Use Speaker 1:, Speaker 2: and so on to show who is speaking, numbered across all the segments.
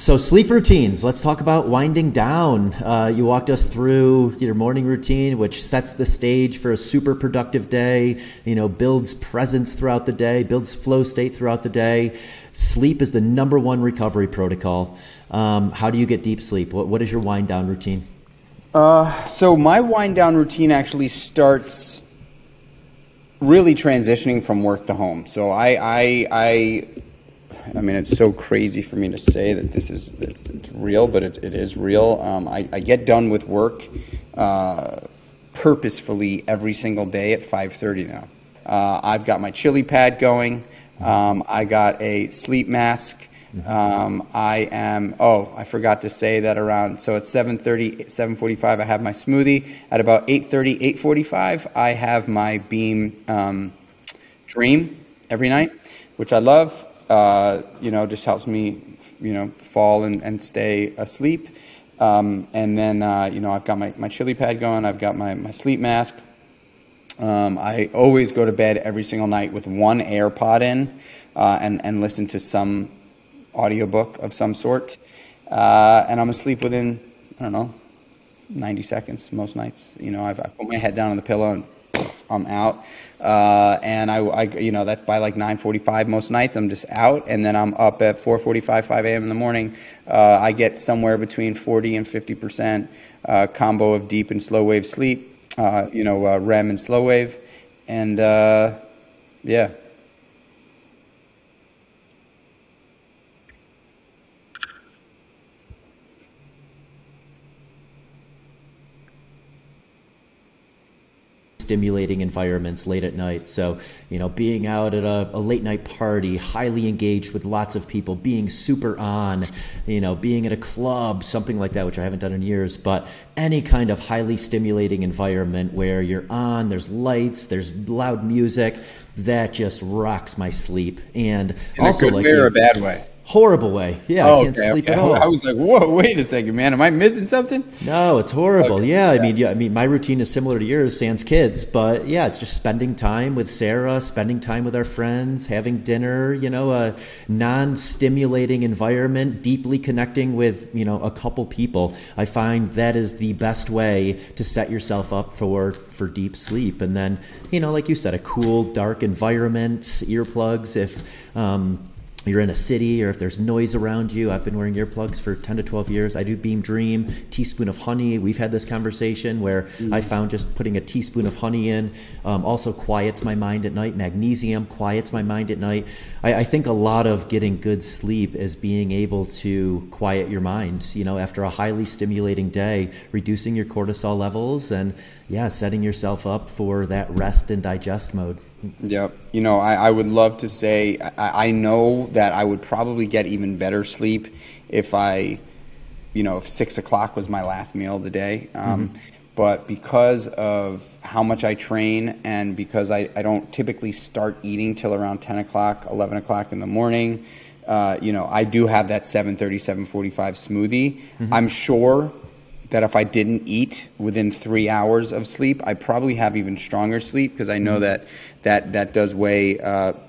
Speaker 1: So sleep routines. Let's talk about winding down. You walked us through your morning routine, which sets the stage for a super productive day, builds presence throughout the day, builds flow state throughout the day. Sleep is the number one recovery protocol. How do you get deep sleep? What is your wind down routine?
Speaker 2: So my wind down routine actually starts really transitioning from work to home. So I mean, it's so crazy for me to say that it's real, but it is real. I get done with work purposefully every single day at 5:30 now. I've got my chili pad going. I got a sleep mask. I forgot to say that so at 7:30, 7:45, I have my smoothie. At about 8:30, 8:45, I have my Beam Dream every night, which I love. Just helps me, fall and stay asleep. And then, I've got my chili pad going. I've got my sleep mask. I always go to bed every single night with one AirPod in and listen to some audiobook of some sort. And I'm asleep within, 90 seconds most nights. I put my head down on the pillow and I'm out. And I that's by like 9:45 most nights. I'm just out, and then I'm up at 4:45, 5 a.m. in the morning. I get somewhere between 40 and 50% combo of deep and slow wave sleep, REM and slow wave, and yeah.
Speaker 1: Stimulating environments late at night. So, being out at a late night party, highly engaged with lots of people, being super on, being at a club, something like that, which I haven't done in years, but any kind of highly stimulating environment where you're on, there's lights, there's loud music, that just rocks my sleep. And
Speaker 2: in
Speaker 1: also
Speaker 2: a good way or a bad way?
Speaker 1: Horrible way. Yeah, I can't sleep at all.
Speaker 2: I was like, whoa, wait a second, man. Am I missing something?
Speaker 1: No, it's horrible. Okay. Yeah, I mean, my routine is similar to yours, sans kids. But yeah, it's just spending time with Sarah, spending time with our friends, having dinner, a non-stimulating environment, deeply connecting with, a couple people. I find that is the best way to set yourself up for deep sleep. And then, like you said, a cool, dark environment, earplugs if you're in a city or if there's noise around you. I've been wearing earplugs for 10 to 12 years. I do Beam Dream, teaspoon of honey. We've had this conversation where I found just putting a teaspoon of honey in also quiets my mind at night. Magnesium quiets my mind at night. I think a lot of getting good sleep is being able to quiet your mind, after a highly stimulating day, reducing your cortisol levels and setting yourself up for that rest and digest mode.
Speaker 2: Yep. I would love to say I know that I would probably get even better sleep if if 6 o'clock was my last meal of the day. But because of how much I train and because I don't typically start eating till around 10 o'clock, 11 o'clock in the morning, I do have that 7:30, 7:45 smoothie. I'm sure that if I didn't eat within 3 hours of sleep, I probably have even stronger sleep because I know that does weigh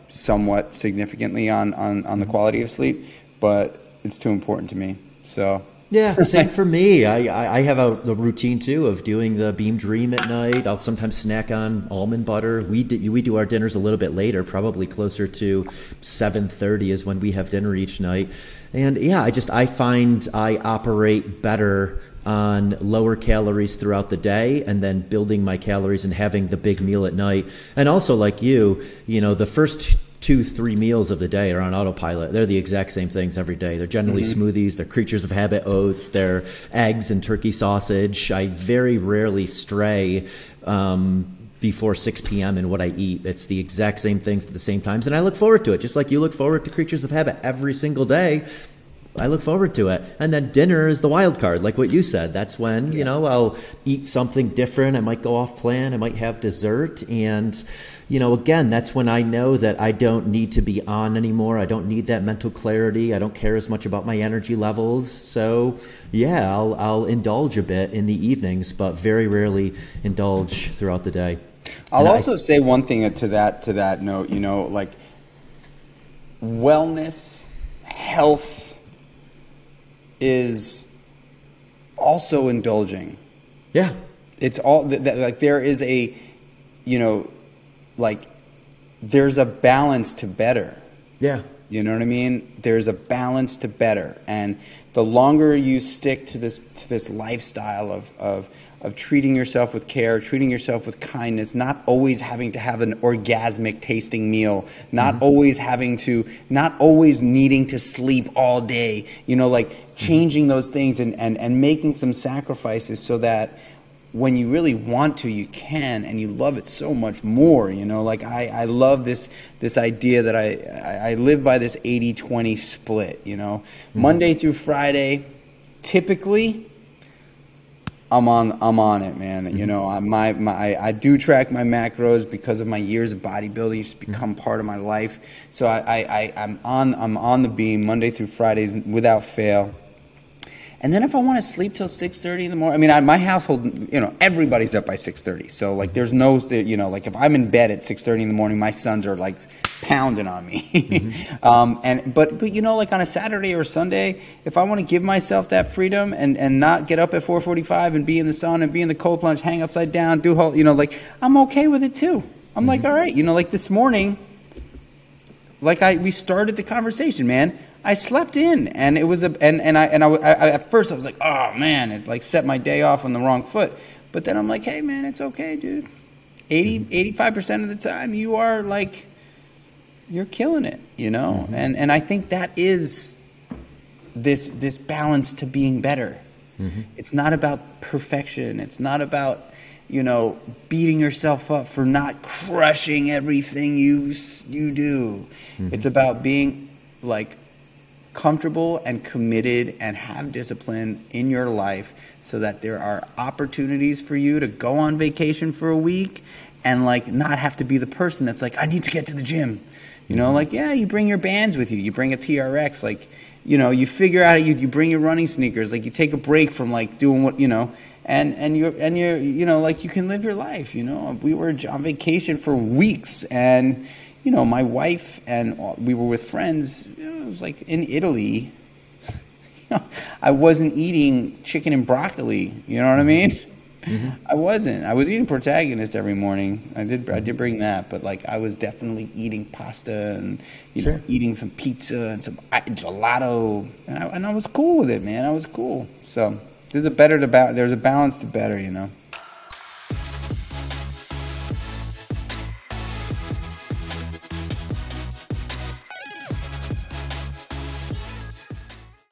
Speaker 2: somewhat significantly on the quality of sleep, but it's too important to me. So
Speaker 1: yeah, same for me. I have a routine too of doing the Beam Dream at night. I'll sometimes snack on almond butter. We do our dinners a little bit later, probably closer to 7:30 is when we have dinner each night. And yeah, I find I operate better on lower calories throughout the day and then building my calories and having the big meal at night. And also like you, the first 2-3 meals of the day are on autopilot. They're the exact same things every day. They're generally smoothies, they're creatures of habit oats, they're eggs and turkey sausage. I very rarely stray before 6 p.m. in what I eat. It's the exact same things at the same times. And I look forward to it, just like you look forward to creatures of habit every single day. I look forward to it. And then dinner is the wild card, like what you said. That's when, I'll eat something different. I might go off plan. I might have dessert. And, again, that's when I know that I don't need to be on anymore. I don't need that mental clarity. I don't care as much about my energy levels. So, yeah, I'll indulge a bit in the evenings, but very rarely indulge throughout the day.
Speaker 2: I'll also say one thing to that note, like wellness, health, is also indulging.
Speaker 1: Yeah.
Speaker 2: It's all like there is a, like there's a balance to better.
Speaker 1: Yeah.
Speaker 2: You know what I mean? There's a balance to better. And the longer you stick to this lifestyle of treating yourself with care, treating yourself with kindness, not always having to have an orgasmic tasting meal, not always needing to sleep all day, like changing those things and making some sacrifices so that when you really want to, you can, and you love it so much more, like I love this idea that I live by this 80-20 split, Monday through Friday, typically I'm on it, man. I do track my macros because of my years of bodybuilding. It's become part of my life. So I'm on the beam Monday through Fridays without fail. And then if I want to sleep till 6:30 in the morning, my household, everybody's up by 6:30. So like, there's no, like if I'm in bed at 6:30 in the morning, my sons are like pounding on me. But like on a Saturday or Sunday, if I want to give myself that freedom and not get up at 4:45 and be in the sun and be in the cold plunge, hang upside down, do whole, like I'm okay with it too. I'm like, all right, like this morning, like we started the conversation, man. I slept in, and it was I at first I was like, oh man, it like set my day off on the wrong foot. But then I'm like, hey man, it's okay, dude. 85% of the time you are like, you're killing it, And I think that is this balance to being better. It's not about perfection. It's not about beating yourself up for not crushing everything you do. It's about being like comfortable and committed and have discipline in your life so that there are opportunities for you to go on vacation for a week and like not have to be the person that's like, I need to get to the gym. Like, yeah, you bring your bands with you. You bring a TRX, like, you figure out, you bring your running sneakers, like you take a break from like doing what, and you're like, you can live your life. We were on vacation for weeks, and my wife and we were with friends. It was like in Italy. I wasn't eating chicken and broccoli. You know what I mean? I wasn't. I was eating Protagonist every morning. I did bring that, but like I was definitely eating pasta and eating some pizza and some gelato, and I was cool with it, man. I was cool. So there's a balance to better,